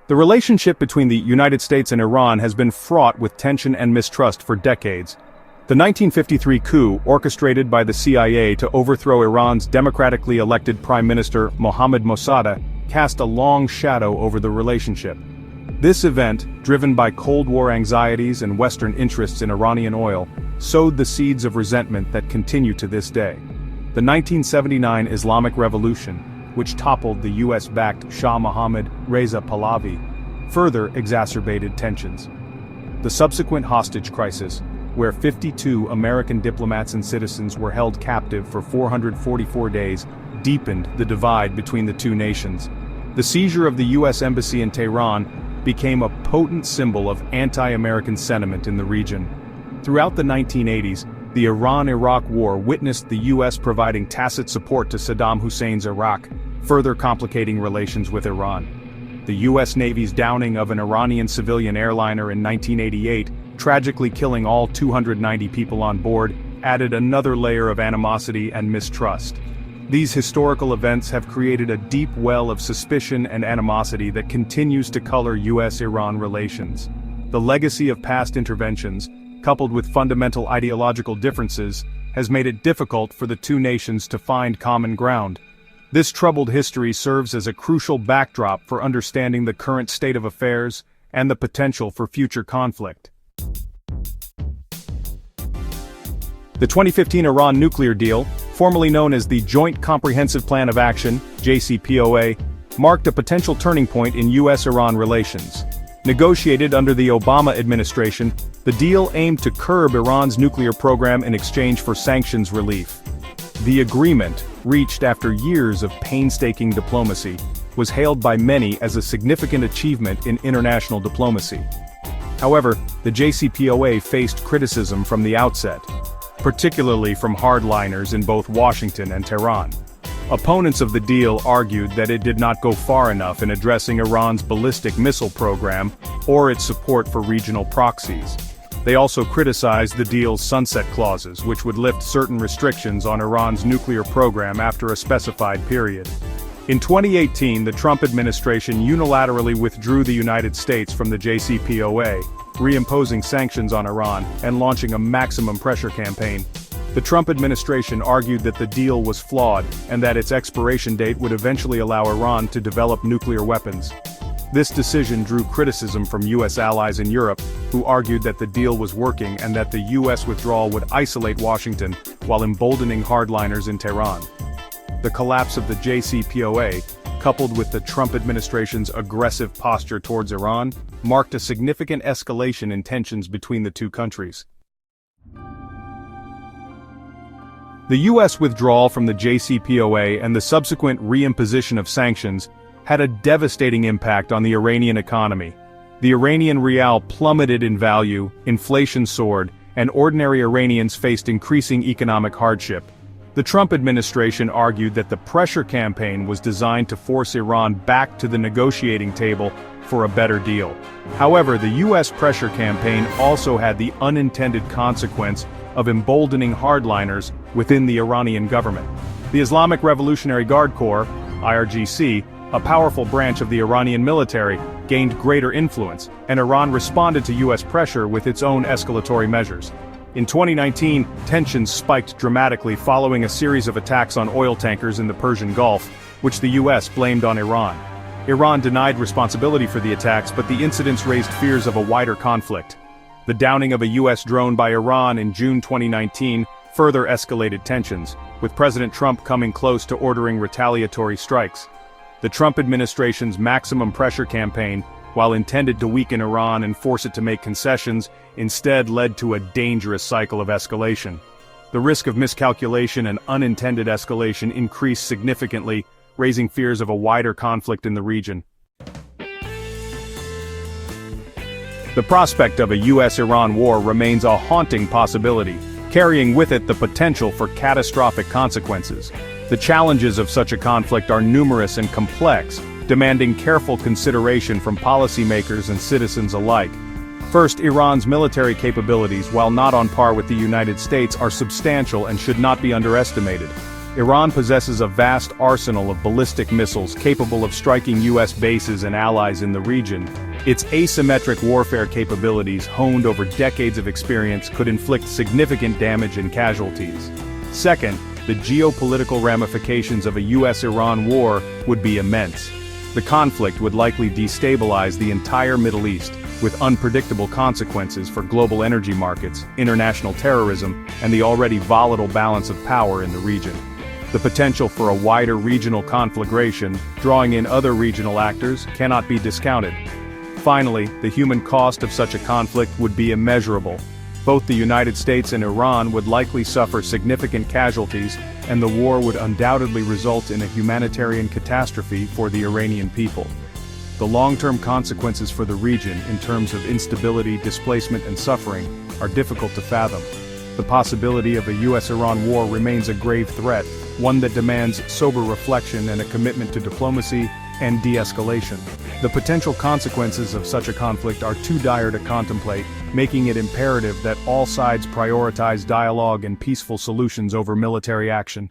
The relationship between the United States and Iran has been fraught with tension and mistrust for decades. The 1953 coup, orchestrated by the CIA to overthrow Iran's democratically elected Prime Minister Mohammad Mossadegh, cast a long shadow over the relationship. This event, driven by Cold War anxieties and Western interests in Iranian oil, sowed the seeds of resentment that continue to this day. The 1979 Islamic Revolution, which toppled the US-backed Shah Mohammad Reza Pahlavi, further exacerbated tensions. The subsequent hostage crisis, where 52 American diplomats and citizens were held captive for 444 days, deepened the divide between the two nations. The seizure of the US Embassy in Tehran became a potent symbol of anti-American sentiment in the region. Throughout the 1980s, the Iran-Iraq War witnessed the US providing tacit support to Saddam Hussein's Iraq, further complicating relations with Iran. The US Navy's downing of an Iranian civilian airliner in 1988, tragically killing all 290 people on board, added another layer of animosity and mistrust. These historical events have created a deep well of suspicion and animosity that continues to color US-Iran relations. The legacy of past interventions, coupled with fundamental ideological differences, has made it difficult for the two nations to find common ground. This troubled history serves as a crucial backdrop for understanding the current state of affairs and the potential for future conflict. The 2015 Iran nuclear deal, formerly known as the Joint Comprehensive Plan of Action, JCPOA, marked a potential turning point in US-Iran relations. Negotiated under the Obama administration, the deal aimed to curb Iran's nuclear program in exchange for sanctions relief. The agreement, reached after years of painstaking diplomacy, was hailed by many as a significant achievement in international diplomacy. However, the JCPOA faced criticism from the outset, particularly from hardliners in both Washington and Tehran. Opponents of the deal argued that it did not go far enough in addressing Iran's ballistic missile program or its support for regional proxies. They also criticized the deal's sunset clauses, which would lift certain restrictions on Iran's nuclear program after a specified period. In 2018, the Trump administration unilaterally withdrew the United States from the JCPOA, reimposing sanctions on Iran and launching a maximum pressure campaign. The Trump administration argued that the deal was flawed and that its expiration date would eventually allow Iran to develop nuclear weapons. This decision drew criticism from US allies in Europe, who argued that the deal was working and that the US withdrawal would isolate Washington while emboldening hardliners in Tehran. The collapse of the JCPOA, coupled with the Trump administration's aggressive posture towards Iran, marked a significant escalation in tensions between the two countries. The US withdrawal from the JCPOA and the subsequent reimposition of sanctions had a devastating impact on the Iranian economy. The Iranian rial plummeted in value, inflation soared, and ordinary Iranians faced increasing economic hardship. The Trump administration argued that the pressure campaign was designed to force Iran back to the negotiating table for a better deal. However, the US pressure campaign also had the unintended consequence of emboldening hardliners within the Iranian government. The Islamic Revolutionary Guard Corps, IRGC, a powerful branch of the Iranian military, gained greater influence, and Iran responded to US pressure with its own escalatory measures. In 2019, tensions spiked dramatically following a series of attacks on oil tankers in the Persian Gulf, which the US blamed on Iran. Iran denied responsibility for the attacks, but the incidents raised fears of a wider conflict. The downing of a US drone by Iran in June 2019 further escalated tensions, with President Trump coming close to ordering retaliatory strikes. The Trump administration's maximum pressure campaign, while intended to weaken Iran and force it to make concessions, instead led to a dangerous cycle of escalation. The risk of miscalculation and unintended escalation increased significantly, raising fears of a wider conflict in the region. The prospect of a US-Iran war remains a haunting possibility, carrying with it the potential for catastrophic consequences. The challenges of such a conflict are numerous and complex, demanding careful consideration from policymakers and citizens alike. First, Iran's military capabilities, while not on par with the United States, are substantial and should not be underestimated. Iran possesses a vast arsenal of ballistic missiles capable of striking U.S. bases and allies in the region. Its asymmetric warfare capabilities, honed over decades of experience, could inflict significant damage and casualties. Second, the geopolitical ramifications of a U.S.-Iran war would be immense. The conflict would likely destabilize the entire Middle East, with unpredictable consequences for global energy markets, international terrorism, and the already volatile balance of power in the region. The potential for a wider regional conflagration, drawing in other regional actors, cannot be discounted. Finally, the human cost of such a conflict would be immeasurable. Both the United States and Iran would likely suffer significant casualties, and the war would undoubtedly result in a humanitarian catastrophe for the Iranian people. The long-term consequences for the region in terms of instability, displacement, and suffering are difficult to fathom. The possibility of a US-Iran war remains a grave threat, one that demands sober reflection and a commitment to diplomacy and de-escalation. The potential consequences of such a conflict are too dire to contemplate, making it imperative that all sides prioritize dialogue and peaceful solutions over military action.